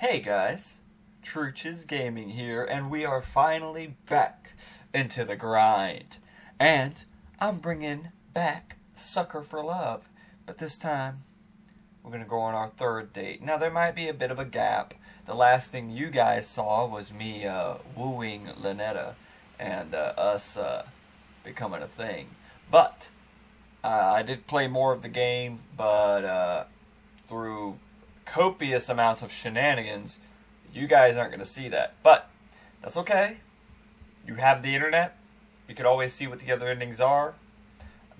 Hey guys, Truches Gaming here, and we are finally back into the grind. And I'm bringing back Sucker for Love, but this time we're going to go on our third date. Now there might be a bit of a gap. The last thing you guys saw was me wooing Lynetta and us becoming a thing. But I did play more of the game, but through copious amounts of shenanigans, you guys aren't going to see that. But that's okay. You have the internet. You could always see what the other endings are.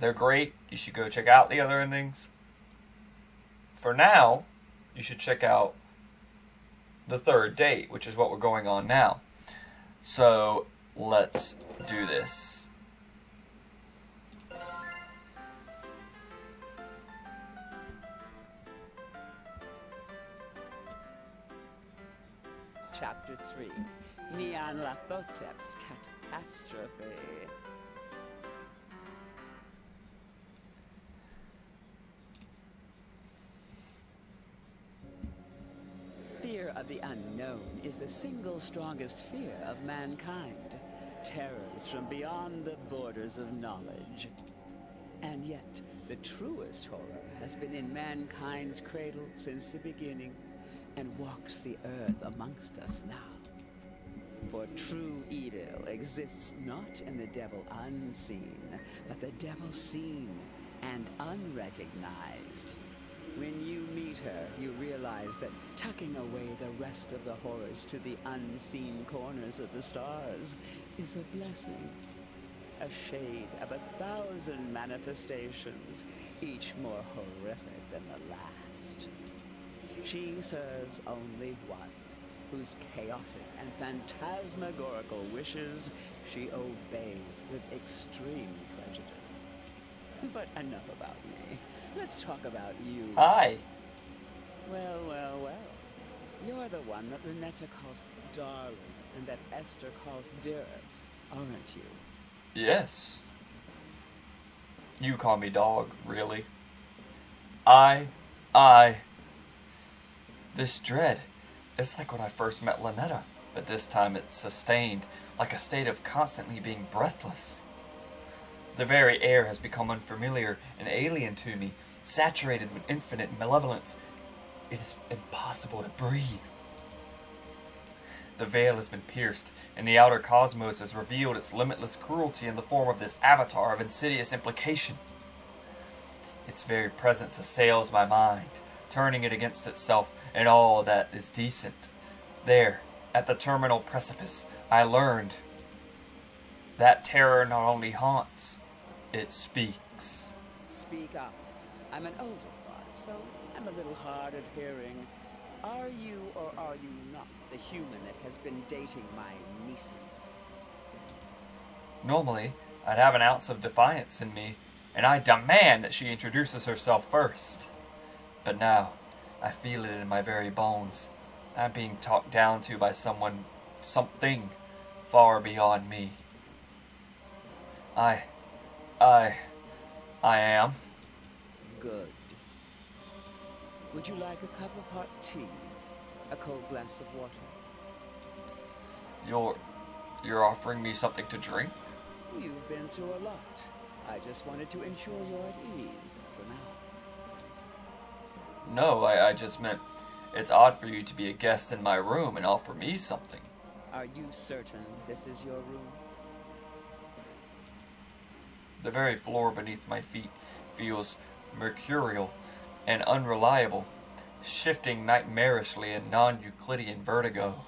They're great. You should go check out the other endings. For now, you should check out the third date, which is what we're going on now. So let's do this. Chapter 3, Neon Lapotep's Catastrophe. Fear of the unknown is the single strongest fear of mankind. Terrors from beyond the borders of knowledge. And yet, the truest horror has been in mankind's cradle since the beginning, and walks the earth amongst us now. For true evil exists not in the devil unseen, but the devil seen and unrecognized. When you meet her, you realize that tucking away the rest of the horrors to the unseen corners of the stars is a blessing. A shade of 1,000 manifestations, each more horrific than the last. She serves only one, whose chaotic and phantasmagorical wishes she obeys with extreme prejudice. But enough about me. Let's talk about you. Hi. Well, well, well. You're the one that Lynetta calls darling and that Esther calls dearest, aren't you? Yes. You call me dog, really? I... This dread, it's like when I first met Lynetta, but this time it's sustained, like a state of constantly being breathless. The very air has become unfamiliar and alien to me, saturated with infinite malevolence. It is impossible to breathe. The veil has been pierced, and the outer cosmos has revealed its limitless cruelty in the form of this avatar of insidious implication. Its very presence assails my mind, turning it against itself and all that is decent. There, at the terminal precipice, I learned that terror not only haunts, it speaks. Speak up. I'm an older bot, so I'm a little hard of hearing. Are you or are you not the human that has been dating my nieces? Normally, I'd have an ounce of defiance in me, and I demand that she introduces herself first. But now, I feel it in my very bones. I'm being talked down to by something far beyond me. I am. Good. Would you like a cup of hot tea? A cold glass of water? You're offering me something to drink? You've been through a lot. I just wanted to ensure you're at ease for now. No, I just meant it's odd for you to be a guest in my room and offer me something. Are you certain this is your room? The very floor beneath my feet feels mercurial and unreliable, shifting nightmarishly in non-Euclidean vertigo.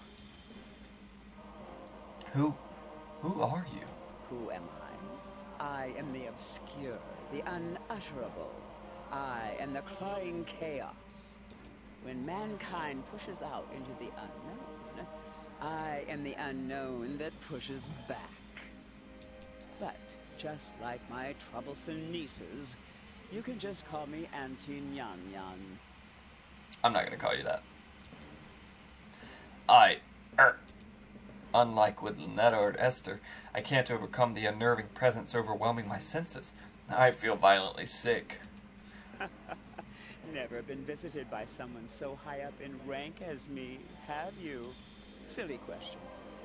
Who are you? Who am I? I am the obscure, the unutterable. I am the clawing chaos. When mankind pushes out into the unknown, I am the unknown that pushes back. But just like my troublesome nieces, you can just call me Auntie Nyan Nyan. I'm not gonna call you that. Unlike with Lynetta or Esther, I can't overcome the unnerving presence overwhelming my senses. I feel violently sick. Never been visited by someone so high up in rank as me, have you? Silly question.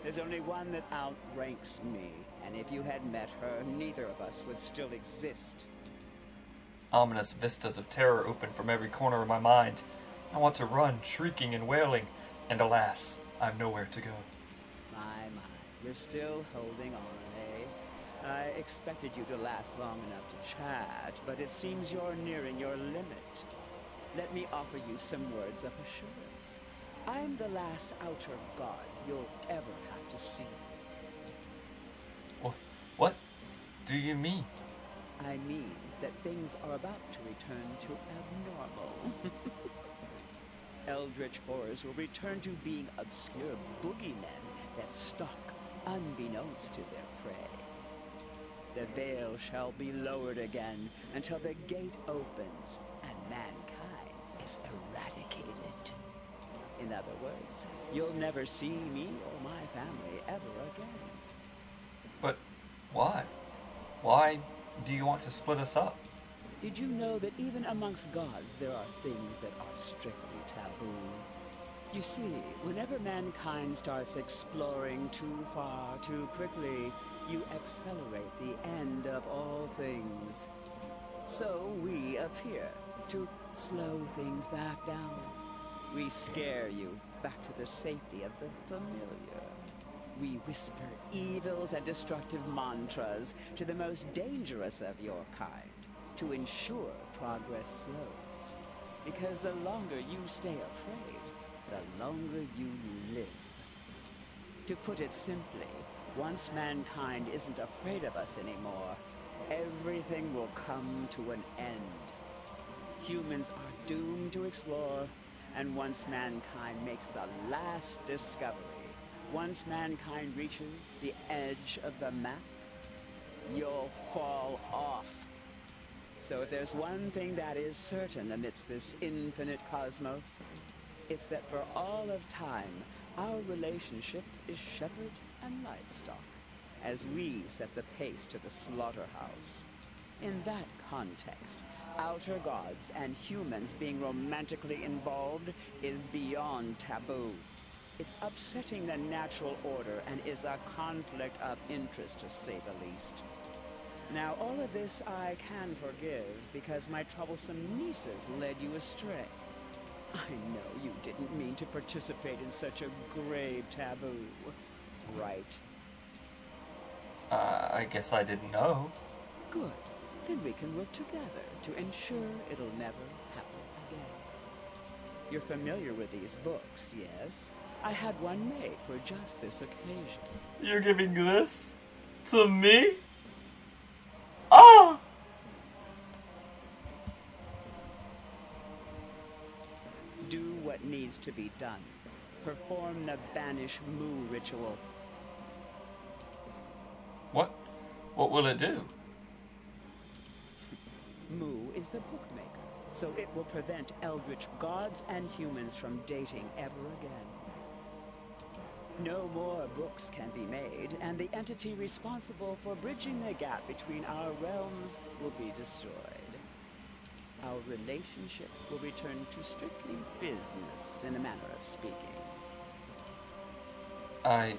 There's only one that outranks me, and if you had met her, neither of us would still exist. Ominous vistas of terror open from every corner of my mind. I want to run, shrieking and wailing, and alas, I've nowhere to go. My, you're still holding on, eh? I expected you to last long enough to chat, but it seems you're nearing your limit. Let me offer you some words of assurance. I'm the last outer god you'll ever have to see. What do you mean? I mean that things are about to return to abnormal. Eldritch horrors will return to being obscure boogeymen that stalk unbeknownst to their prey. The veil shall be lowered again until the gate opens and mankind is eradicated. In other words, you'll never see me or my family ever again. But why? Why do you want to split us up? Did you know that even amongst gods there are things that are strictly taboo? You see, whenever mankind starts exploring too far, too quickly, you accelerate the end of all things. So we appear to slow things back down. We scare you back to the safety of the familiar. We whisper evils and destructive mantras to the most dangerous of your kind to ensure progress slows. Because the longer you stay afraid, the longer you live. To put it simply, once mankind isn't afraid of us anymore, everything will come to an end. Humans are doomed to explore, and once mankind makes the last discovery, once mankind reaches the edge of the map, you'll fall off. So if there's one thing that is certain amidst this infinite cosmos, it's that for all of time, our relationship is shepherd and livestock, as we set the pace to the slaughterhouse. In that context, outer gods and humans being romantically involved is beyond taboo. It's upsetting the natural order and is a conflict of interest, to say the least. Now, all of this I can forgive because my troublesome nieces led you astray. I know you didn't mean to participate in such a grave taboo, right? I guess I didn't know. Good. Then we can work together to ensure it'll never happen again. You're familiar with these books, yes? I had one made for just this occasion. You're giving this to me? Oh! Do what needs to be done. Perform the Banish Moo ritual. What? What will it do? Moo is the bookmaker, so it will prevent eldritch gods and humans from dating ever again. No more books can be made, and the entity responsible for bridging the gap between our realms will be destroyed. Our relationship will return to strictly business, in a manner of speaking. I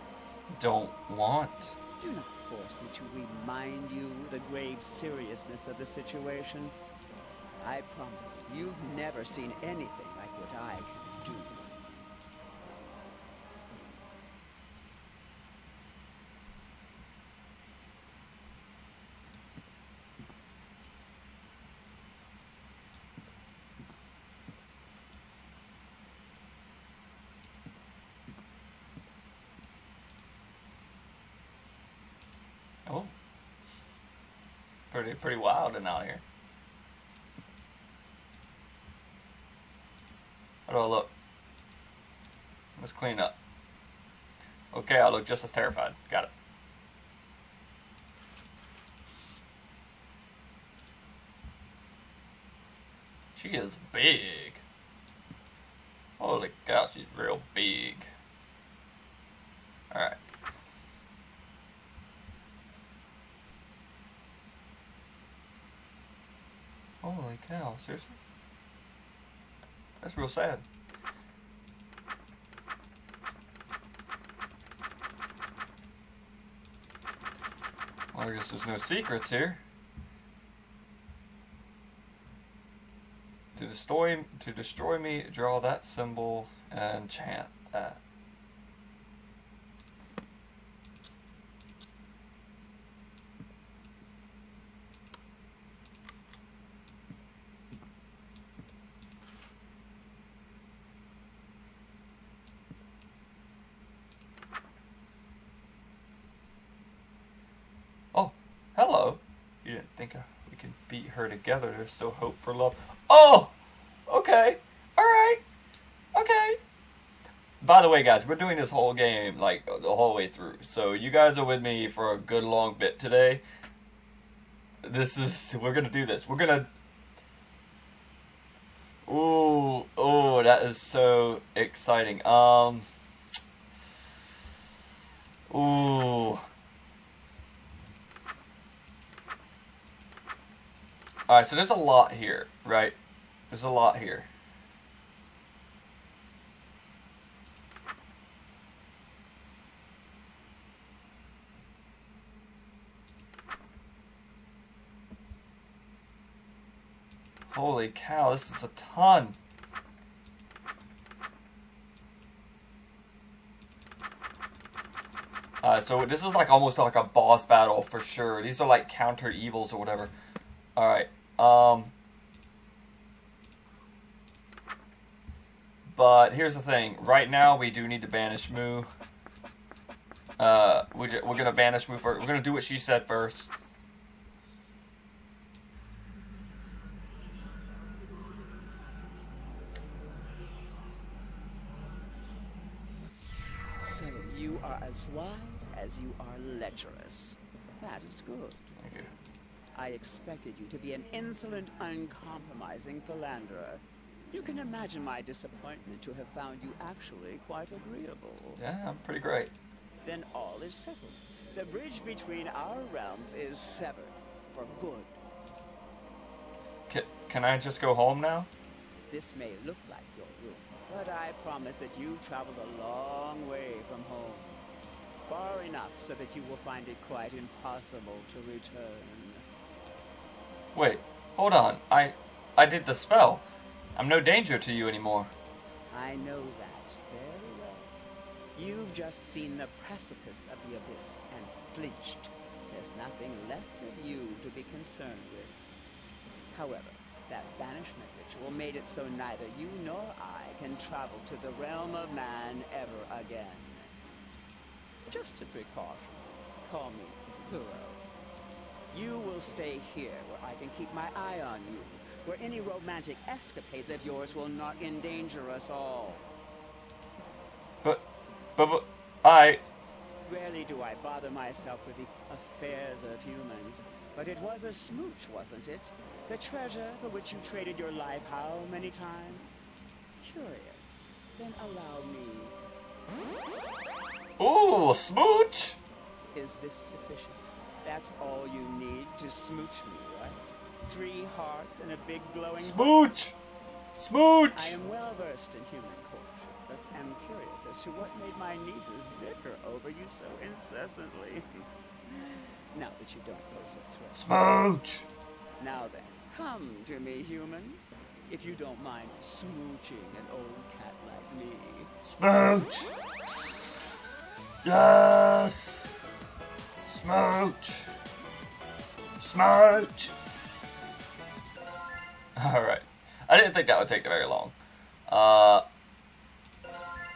don't want. Do not force me to remind you the grave seriousness of the situation. I promise you've never seen anything like what I can do. Oh. Pretty wild and out here. How do I look? Let's clean up. Okay, I look just as terrified. Got it. She is big. Holy cow, she's real big. Alright. Holy cow, seriously? That's real sad. Well, I guess there's no secrets here. To destroy me, draw that symbol and chant that. Oh, hello. You didn't think we could beat her together. There's still hope for love. Oh! Okay. Alright. Okay. By the way, guys, we're doing this whole game, like, the whole way through. So, you guys are with me for a good long bit today. We're gonna do this. We're gonna... Ooh, oh, that is so exciting. Ooh. Alright, so there's a lot here, right? There's a lot here. Holy cow, this is a ton. So this is like almost like a boss battle for sure. These are like counter evils or whatever. Alright, but here's the thing. Right now, we do need to banish Moo. We're gonna banish Moo first. We're gonna do what she said first. So you are as wise as you are lecherous. That is good. Thank you. I expected you to be an insolent, uncompromising philanderer. You can imagine my disappointment to have found you actually quite agreeable. Yeah, I'm pretty great. Then all is settled. The bridge between our realms is severed for good. Can I just go home now? This may look like your room, but I promise that you've traveled a long way from home. Far enough so that you will find it quite impossible to return. Wait, hold on. I did the spell. I'm no danger to you anymore. I know that very well. You've just seen the precipice of the abyss and flinched. There's nothing left of you to be concerned with. However, that banishment ritual made it so neither you nor I can travel to the realm of man ever again. Just a precaution. Call me thorough. You will stay here where I can keep my eye on you, where any romantic escapades of yours will not endanger us all. But I... Rarely do I bother myself with the affairs of humans, but it was a smooch, wasn't it? The treasure for which you traded your life how many times? Curious. Then allow me. Ooh, smooch! Is this sufficient? That's all you need to smooch me, right? 3 hearts and a big glowing... Smooch! Smooch! I am well versed in human courtship, but am curious as to what made my nieces bicker over you so incessantly. Now that you don't pose a threat. Smooch! Now then, come to me, human. If you don't mind smooching an old cat like me. Smooch! Yes! Smooch! Smooch! Alright. I didn't think that would take very long.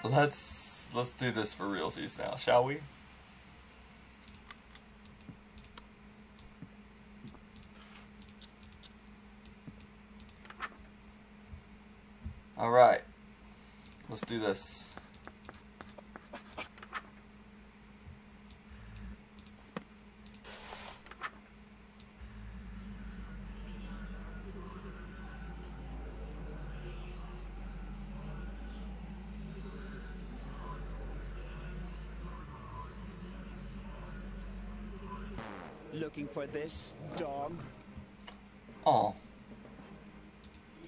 Let's do this for realsies now, shall we? Alright. Let's do this. Looking for this, dog? Oh.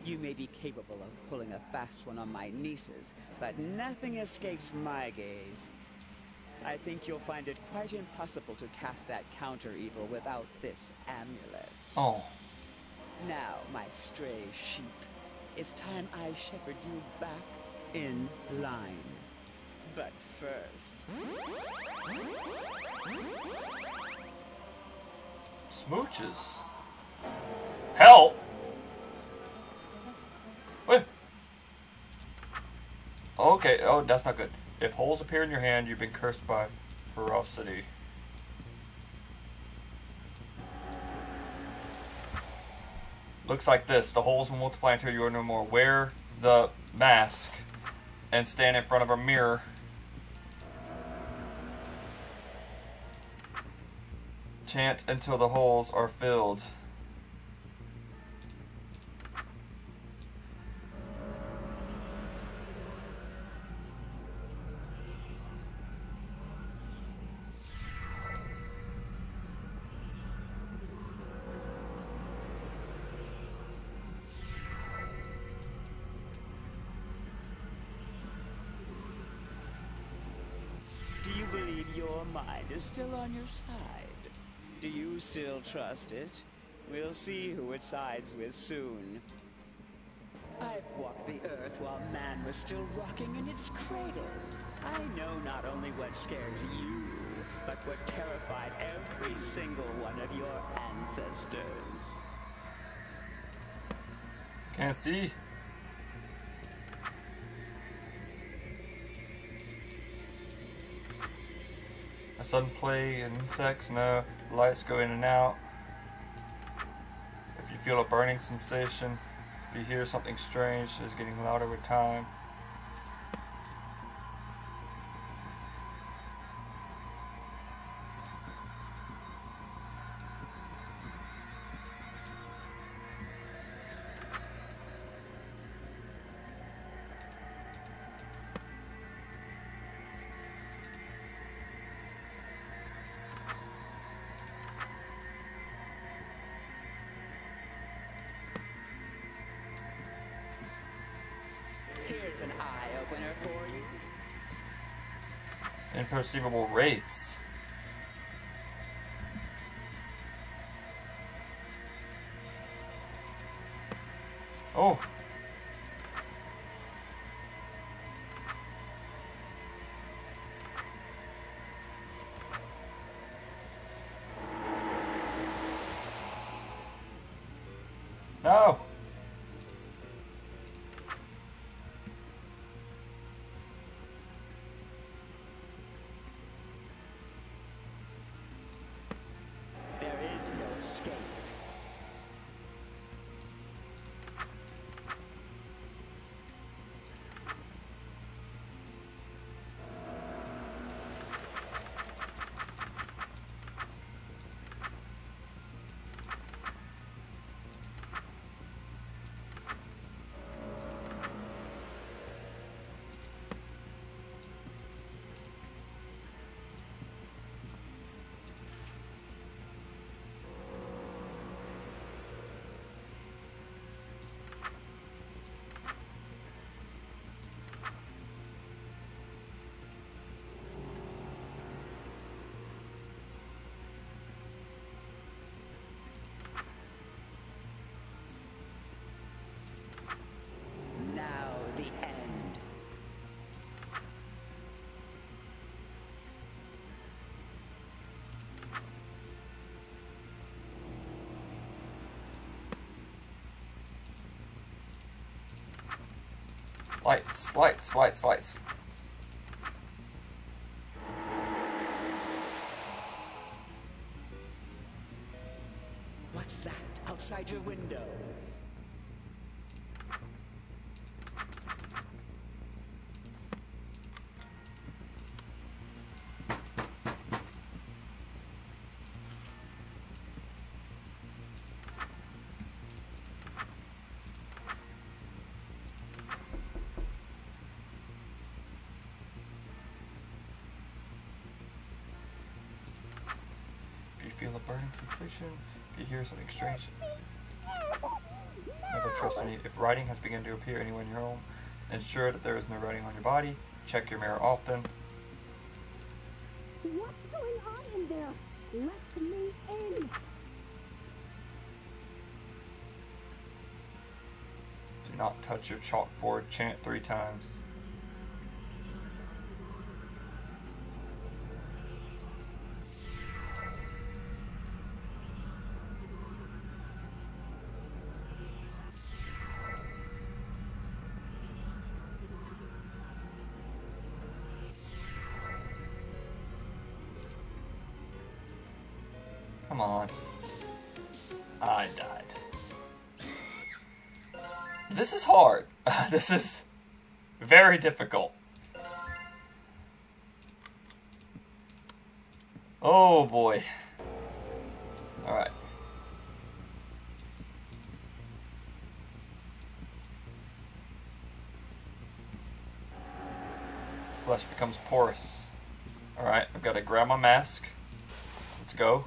You may be capable of pulling a fast one on my nieces, but nothing escapes my gaze. I think you'll find it quite impossible to cast that counter-evil without this amulet. Oh. Now, my stray sheep, it's time I shepherd you back in line. But first... Smooches. Help! What? Okay, oh, that's not good. If holes appear in your hand, you've been cursed by ferocity. Looks like this. The holes will multiply until you are no more. Wear the mask and stand in front of a mirror. Chant until the holes are filled. Do you believe your mind is still on your side? Do you still trust it? We'll see who it sides with soon. I've walked the earth while man was still rocking in its cradle. I know not only what scares you, but what terrified every single one of your ancestors. Can't see. A sudden plague and insects, no. Lights go in and out. If you feel a burning sensation, if you hear something strange, it's getting louder with time. Here's an eye-opener for you. Imperceivable rates. Oh. No. There is no escape. Now the end. Lights, lights, lights, lights. What's that outside your window? If you feel a burning sensation, if you hear something strange. Never trust any. If writing has begun to appear anywhere in your home, ensure that there is no writing on your body. Check your mirror often. What's going on in there? Let me in. Do not touch your chalkboard. Chant 3 times. Come on. I died. This is hard. This is very difficult. Oh boy. Alright. Flesh becomes porous. Alright, I've got to grab my mask. Let's go.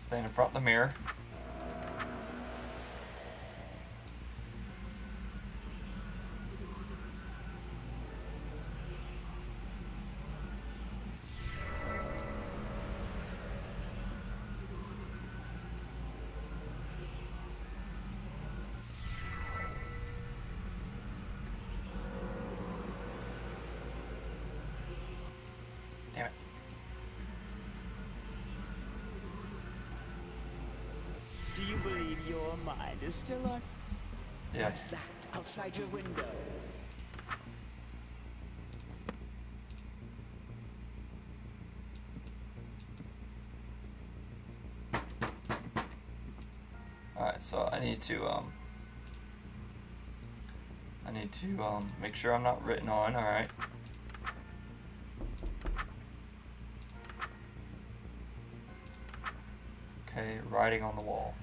Stand in front of the mirror. Damn it. Do you believe your mind is still on? Yeah. What's that outside your window? Alright, so I need to make sure I'm not written on, alright. Okay, writing on the wall.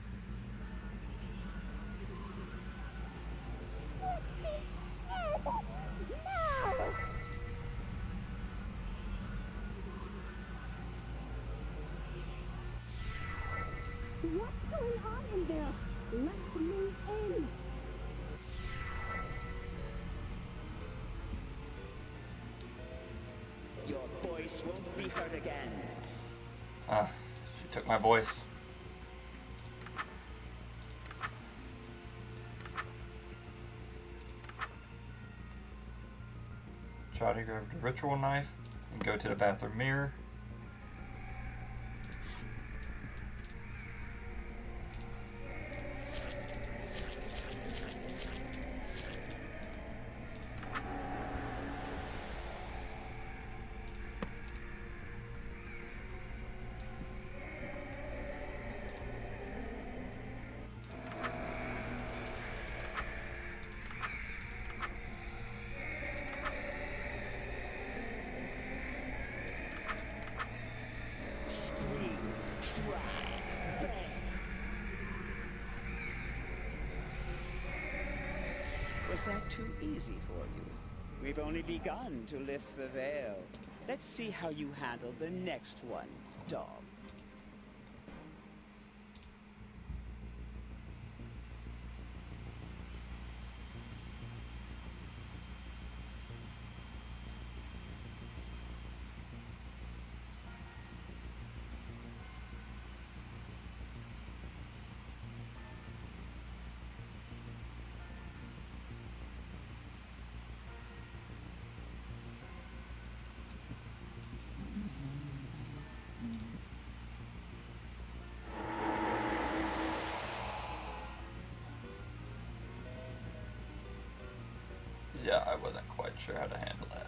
What's going on in there? Let me in. Your voice won't be heard again. She took my voice. Try to grab the ritual knife and go to the bathroom mirror. Scream, cry, bang. Was that too easy for you? We've only begun to lift the veil. Let's see how you handle the next one, dog. Yeah, I wasn't quite sure how to handle that.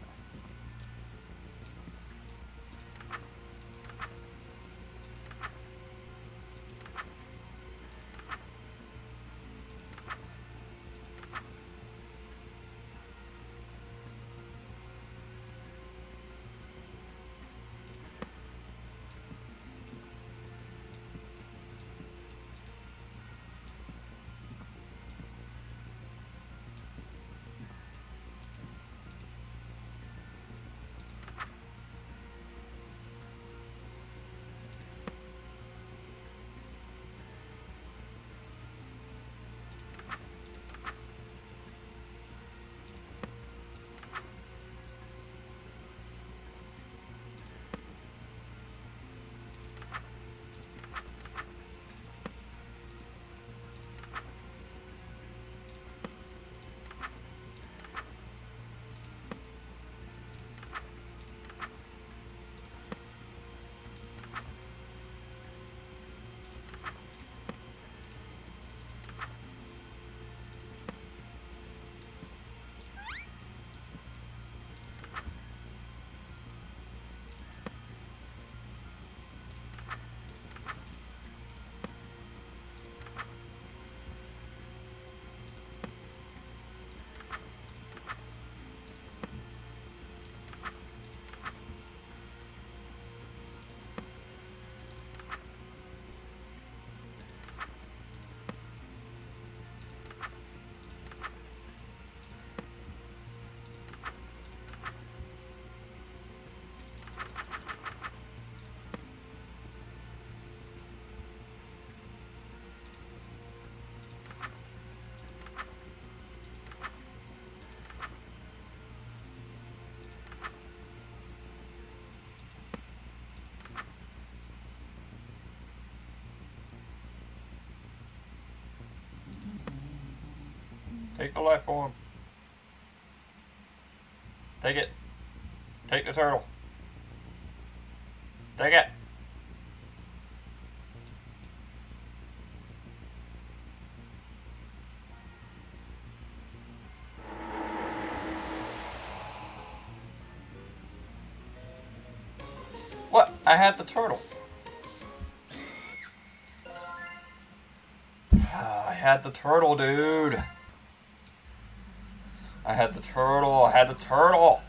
Take the life form. Take it. Take the turtle. Take it. What? I had the turtle. I had the turtle, dude. I had the turtle. I had the turtle.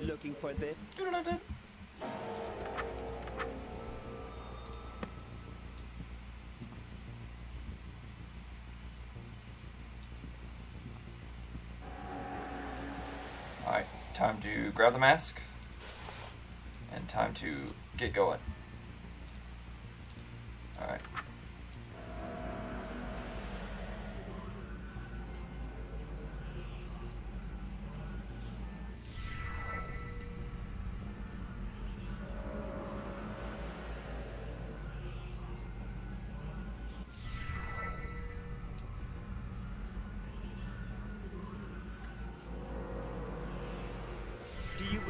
Looking for this? Alright, time to grab the mask. And time to get going. Alright. Do you...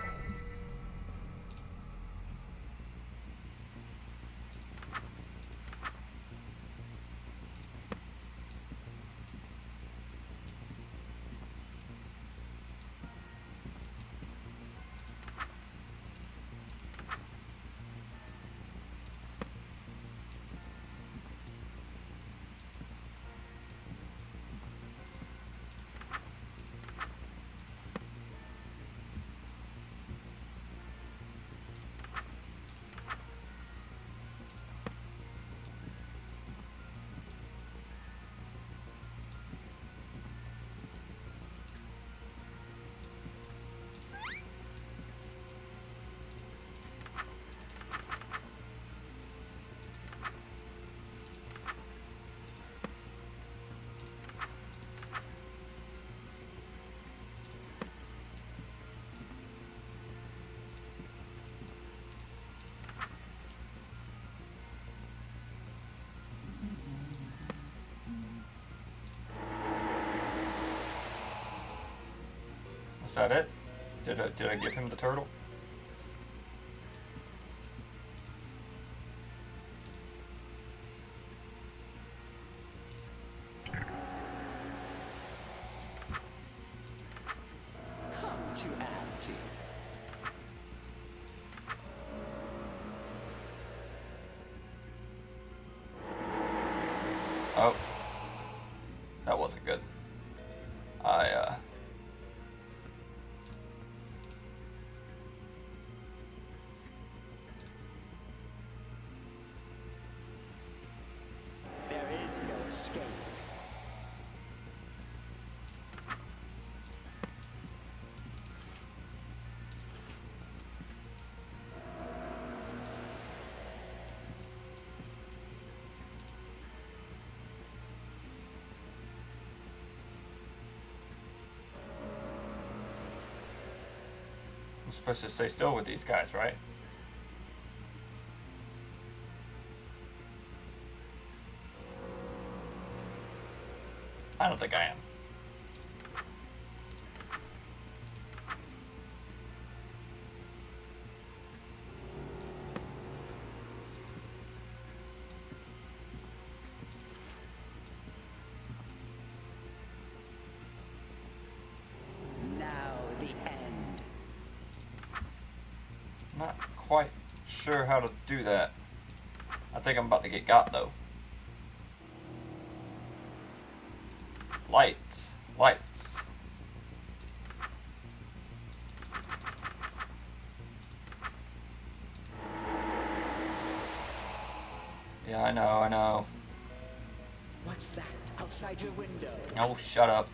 Is that it? Did I give him the turtle? Come to Auntie. Oh. That wasn't good. There is no escape. I'm supposed to stay still with these guys, right? I don't think I am. Now the end. Not quite sure how to do that. I think I'm about to get got though. Lights. Lights. Yeah, I know. What's that outside your window? Oh, shut up.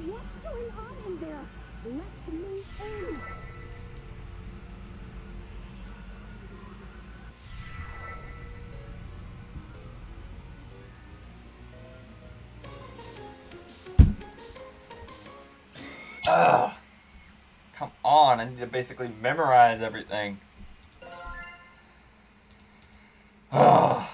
What's going on in there? Let me in. Ugh. Come on, I need to basically memorize everything. Ugh.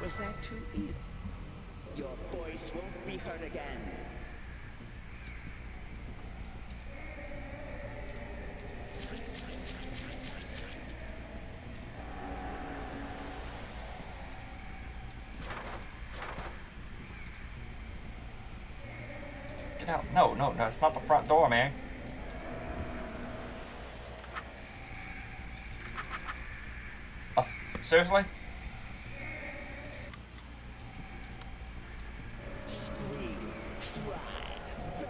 Was that too easy? Your voice won't be heard again. Get out. No, no, no, it's not the front door, man. Oh, seriously? Scream, cry, beg.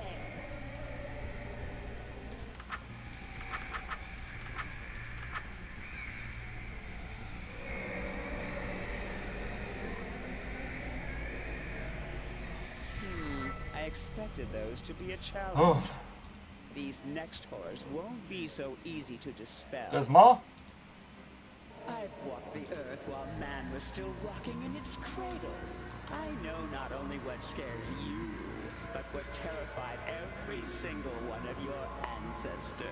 I expected those to be a challenge. Oh, These next horrors won't be so easy to dispel. there's more? I've walked the earth while man was still rocking in its cradle. I know not only what scares you, but what terrified every single one of your ancestors.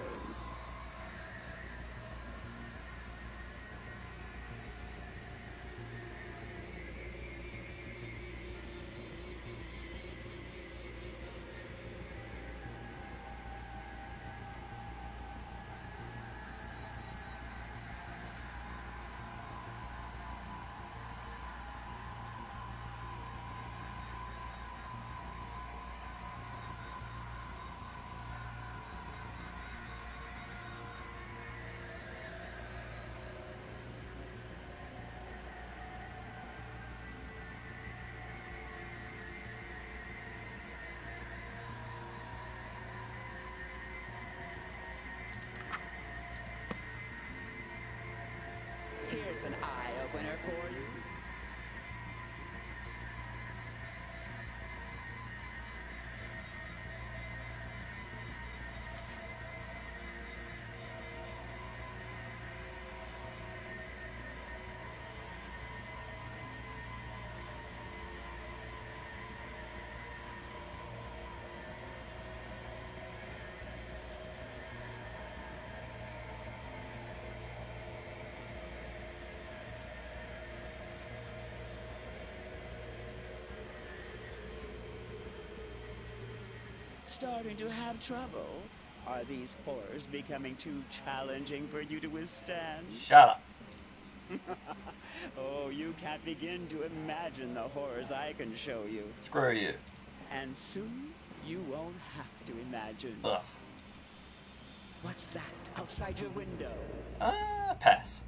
Here's an eye-opener for you. starting to have trouble? Are these horrors becoming too challenging for you to withstand? Shut up. Oh, you can't begin to imagine the horrors I can show you. Screw you. And soon, you won't have to imagine. Ugh. What's that outside your window? Pass.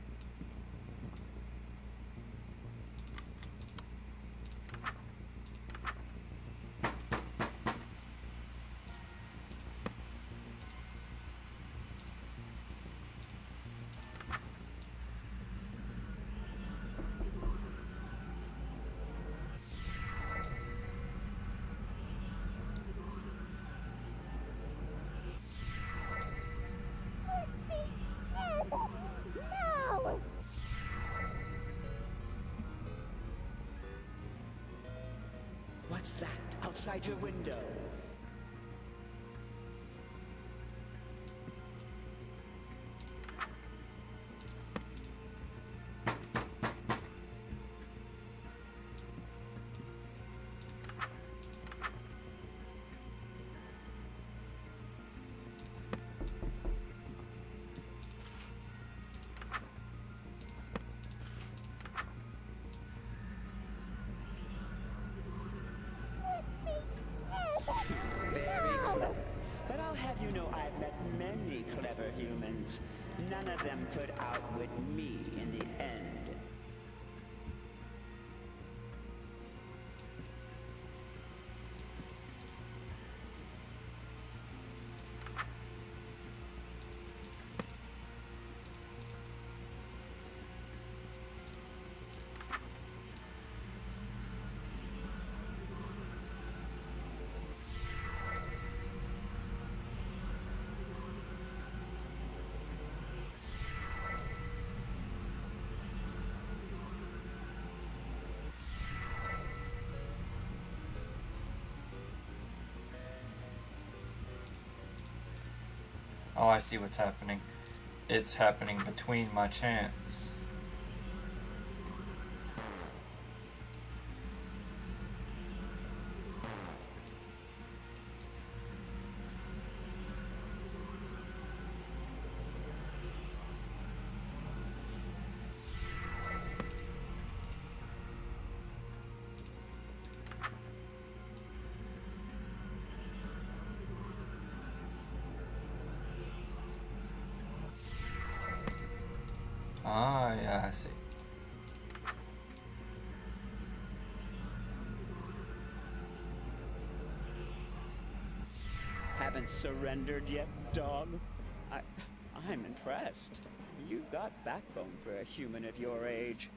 No! What's that outside your window? Very clever. But I'll have you know I've met many clever humans. None of them could outwit me in the end. Oh, I see what's happening. It's happening between my chants. Ah, yeah, I see. Haven't surrendered yet, dog? I'm impressed. You've got backbone for a human of your age.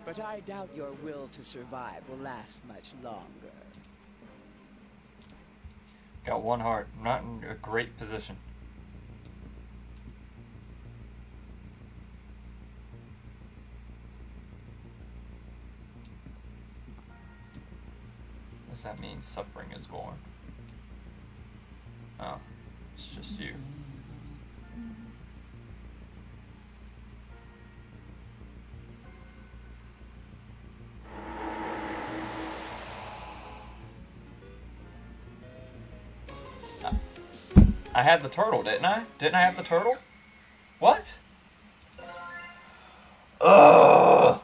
But I doubt your will to survive will last much longer. Got one heart. Not in a great position. What does that mean? Suffering is born. Oh, it's just you. I had the turtle, didn't I? Didn't I have the turtle? What? Ugh!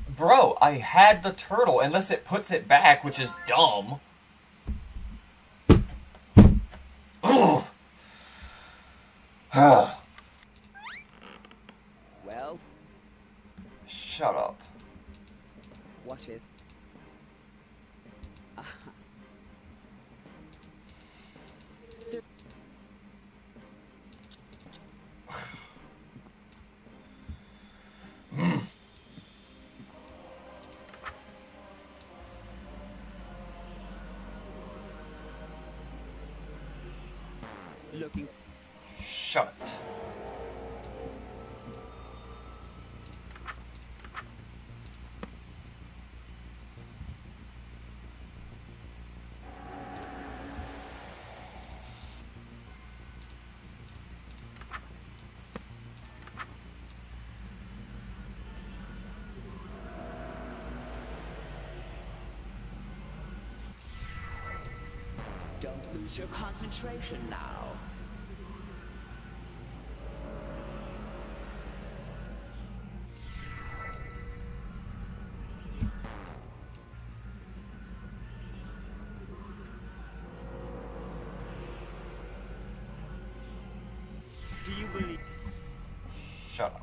Bro, I had the turtle, unless it puts it back, which is dumb. Ugh! Well, Shut up. what is... Looking... Shut it. Don't lose your concentration now. Do you believe? Shut up.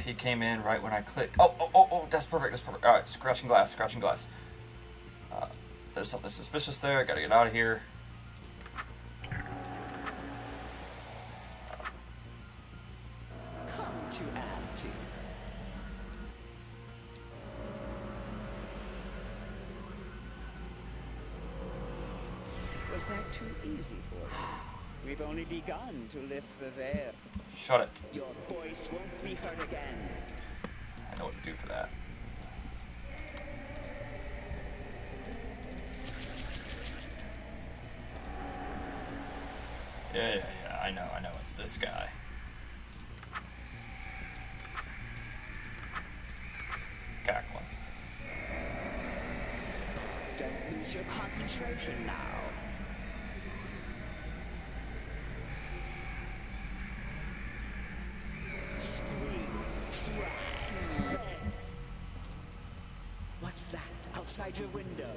He came in right when I clicked. Oh, that's perfect, that's perfect. Alright, scratching glass, scratching glass. There's something suspicious there, I gotta get out of here. Come to add to. Was that too easy for you? We've only begun to lift the veil. Shut it. Your voice won't be heard again. I know what to do for that. Yeah, I know, it's this guy. Cackling. Don't lose your concentration now. What's that outside your window?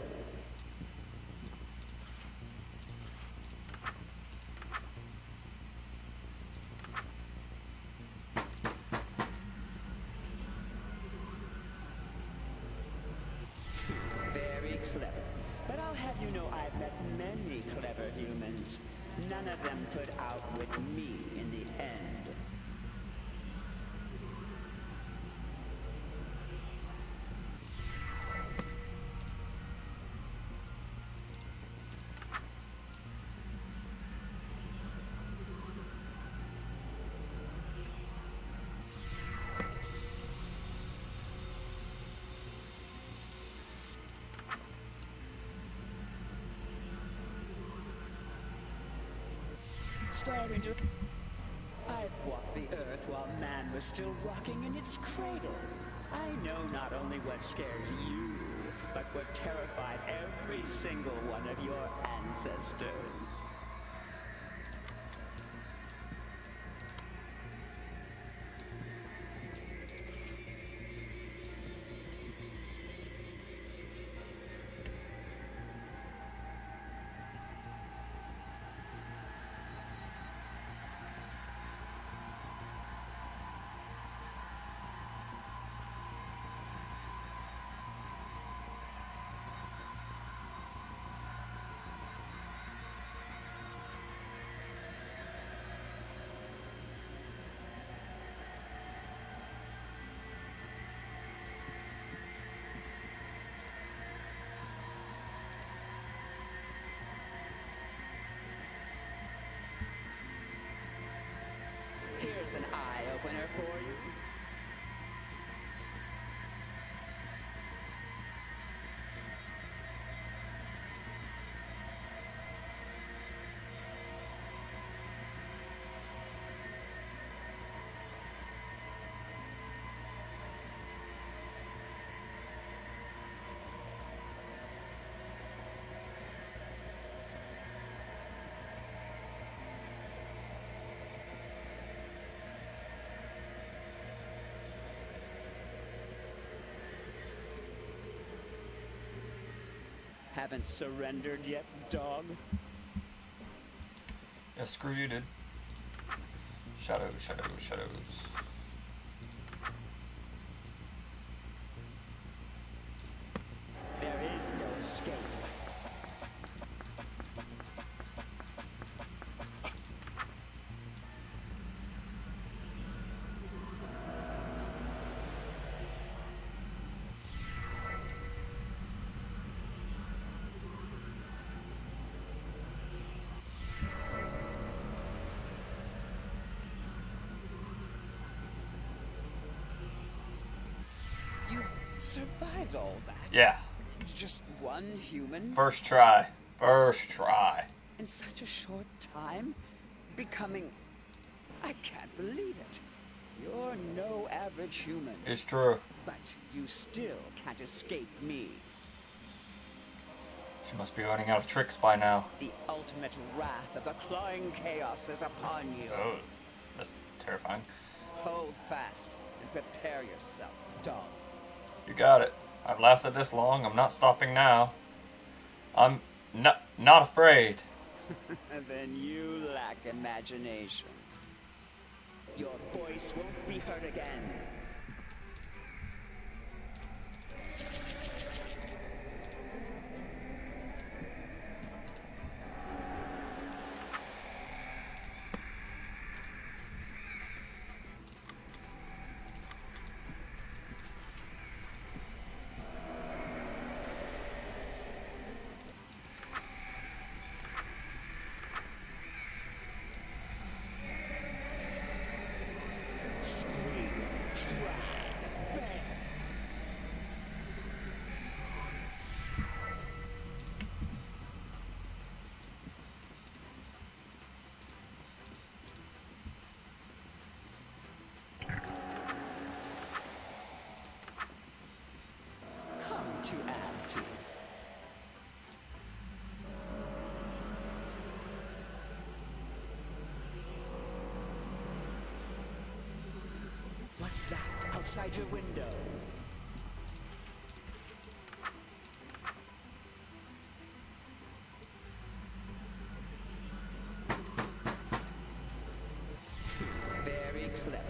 Very clever. But I'll have you know I've met many clever humans. None of them could outwit me in the end. Starting to... I've walked the earth while man was still rocking in its cradle. I know not only what scares you, but what terrified every single one of your ancestors. Here's an eye-opener for you. Haven't surrendered yet, dog? Yeah, screw you, dude. Shadows, shadows, shadows. survived all that? Yeah. Just one human? First try. First try. In such a short time? Becoming... I can't believe it. You're no average human. It's true. But you still can't escape me. She must be running out of tricks by now. The ultimate wrath of the clawing chaos is upon you. Oh, that's terrifying. Hold fast and prepare yourself, dog. You got it. I've lasted this long. I'm not stopping now. I'm not afraid. Then you lack imagination. Your voice won't be heard again. To add to. What's that outside your window? Very clever.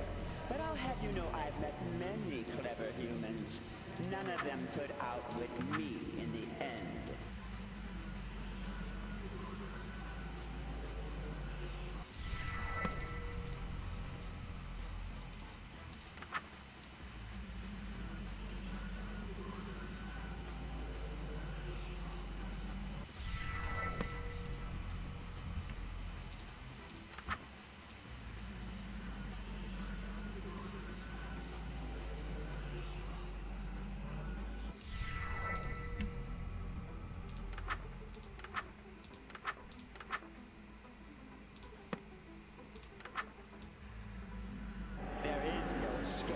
But I'll have you know I've met many clever humans. None of them put out with me in the end. Escape.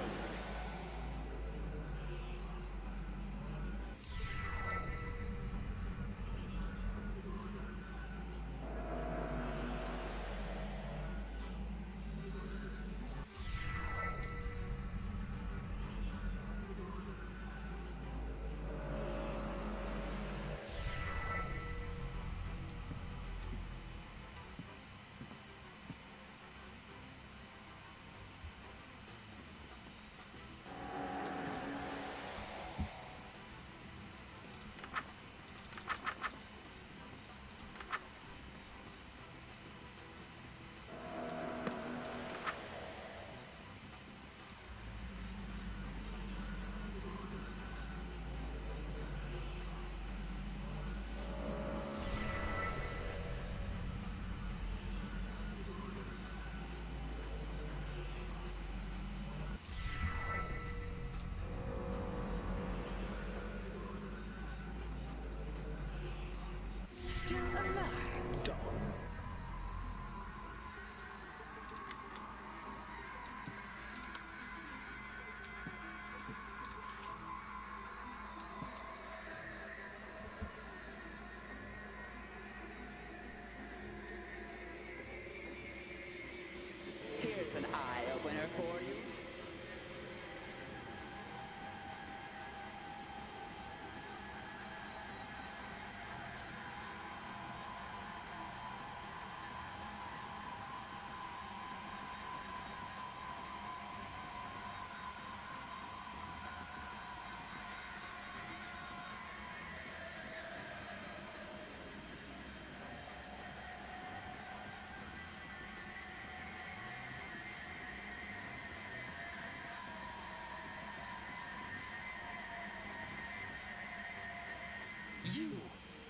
Still alive, dog. Here's an eye-opener for you.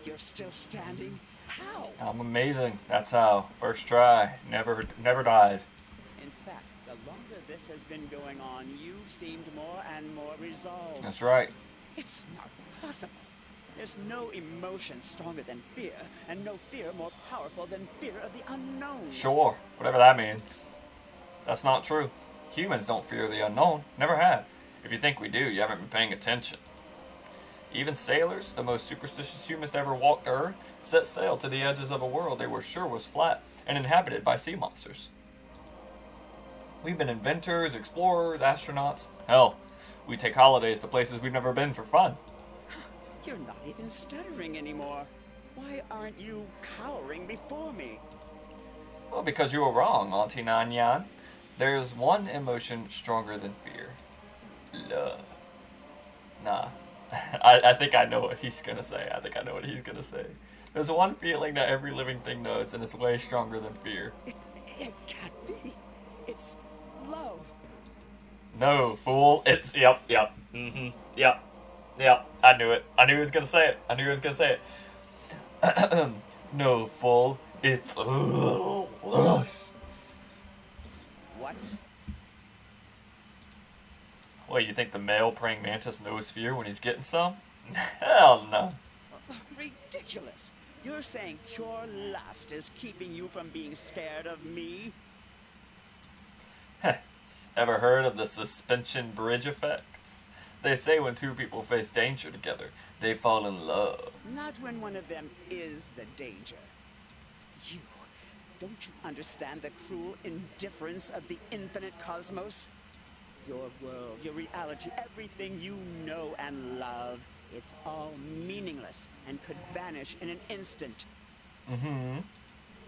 You're still standing? How? I'm amazing. That's how. First try. Never died. In fact, the longer this has been going on, you've seemed more and more resolved. That's right. It's not possible. There's no emotion stronger than fear, and no fear more powerful than fear of the unknown. Sure, whatever that means. That's not true. Humans don't fear the unknown. Never have. If you think we do, you haven't been paying attention. Even sailors, the most superstitious humans to ever walk the earth, set sail to the edges of a world they were sure was flat and inhabited by sea monsters. We've been inventors, explorers, astronauts. Hell, we take holidays to places we've never been for fun. You're not even stuttering anymore. Why aren't you cowering before me? Well, because you were wrong, Auntie Nanyan. There's one emotion stronger than fear. Love. Nah. I think I know what he's gonna say. There's one feeling that every living thing knows, and it's way stronger than fear. It can't be. It's love. No, fool. It's, yep. I knew it. I knew he was gonna say it. No, fool. It's lust. What? What, you think the male praying mantis knows fear when he's getting some? Hell no. Ridiculous. You're saying pure lust is keeping you from being scared of me? Ever heard of the suspension bridge effect? They say when two people face danger together, they fall in love. Not when one of them is the danger. Don't you understand the cruel indifference of the infinite cosmos? Your world, your reality, everything you know and love, it's all meaningless and could vanish in an instant. Mm-hmm.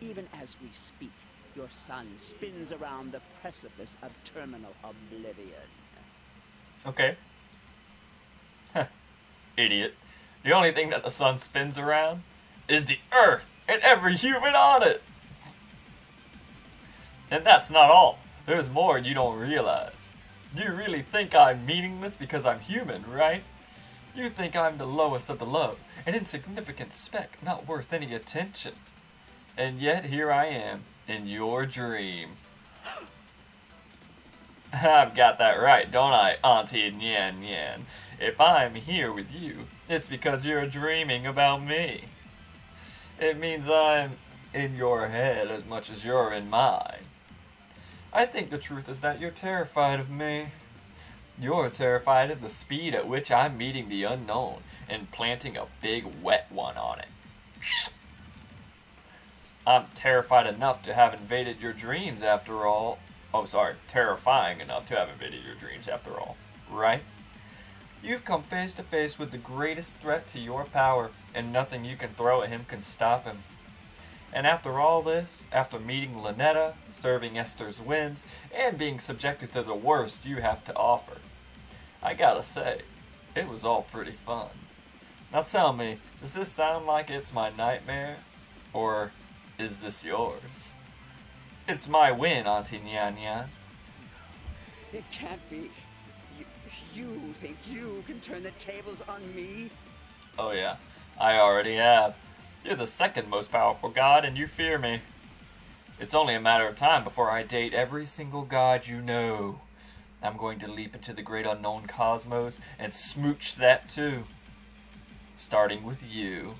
Even as we speak, your sun spins around the precipice of terminal oblivion. Okay. Idiot. The only thing that the sun spins around is the earth and every human on it. And that's not all. There's more you don't realize. You really think I'm meaningless because I'm human, right? You think I'm the lowest of the low, an insignificant speck not worth any attention. And yet here I am, in your dream. I've got that right, don't I, Auntie Nyan Nyan? If I'm here with you, it's because you're dreaming about me. It means I'm in your head as much as you're in mine. I think the truth is that you're terrified of me. You're terrified of the speed at which I'm meeting the unknown and planting a big wet one on it. I'm terrified enough to have invaded your dreams after all. Oh, sorry, terrifying enough to have invaded your dreams after all, right? You've come face to face with the greatest threat to your power, and nothing you can throw at him can stop him. And after all this, after meeting Lynetta, serving Esther's whims, and being subjected to the worst you have to offer, I gotta say, it was all pretty fun. Now tell me, does this sound like it's my nightmare? Or is this yours? It's my win, Auntie Nyan Nyan. It can't be. You think you can turn the tables on me? Oh yeah, I already have. You're the second most powerful god, and you fear me. It's only a matter of time before I date every single god you know. I'm going to leap into the great unknown cosmos and smooch that too. Starting with you.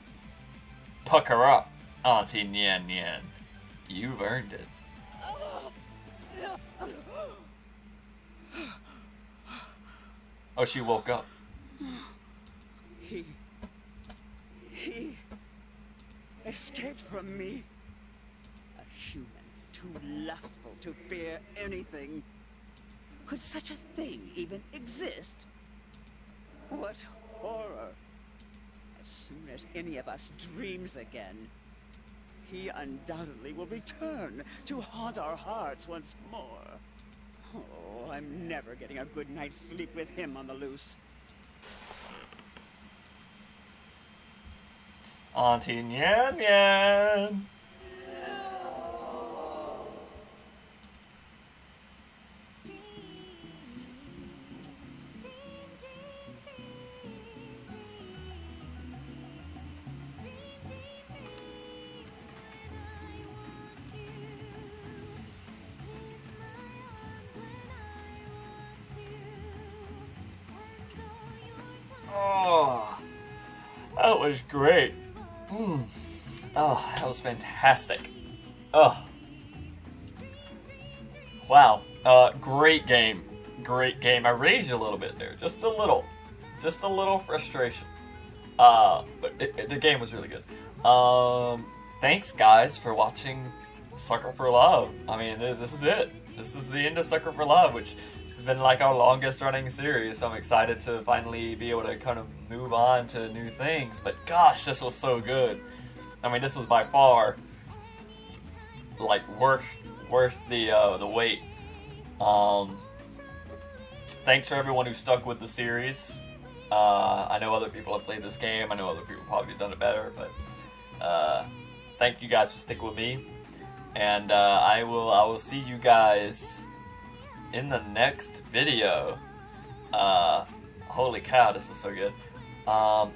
Pucker up, Auntie Nyan Nyan. You've earned it. Oh, she woke up. He escaped from me. A human, too lustful to fear anything. Could such a thing even exist? What horror. As soon as any of us dreams again, he undoubtedly will return to haunt our hearts once more. Oh, I'm never getting a good night's sleep with him on the loose. Auntie Nyan Nyan. That was great. Oh, that was fantastic. Oh. Wow. Great game. Great game. I raged a little bit there. Just a little. Just a little frustration. But the game was really good. Thanks, guys, for watching Sucker for Love. I mean, this is it. This is the end of Sucker for Love, which has been like our longest running series, so I'm excited to finally be able to kind of move on to new things. But gosh, this was so good. I mean, this was by far like worth the wait. Thanks for everyone who stuck with the series. I know other people have played this game. I know other people probably have done it better, but thank you guys for sticking with me. And I will see you guys in the next video. Holy cow, this is so good.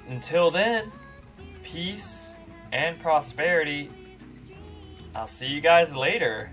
Until then, peace and prosperity. I'll see you guys later.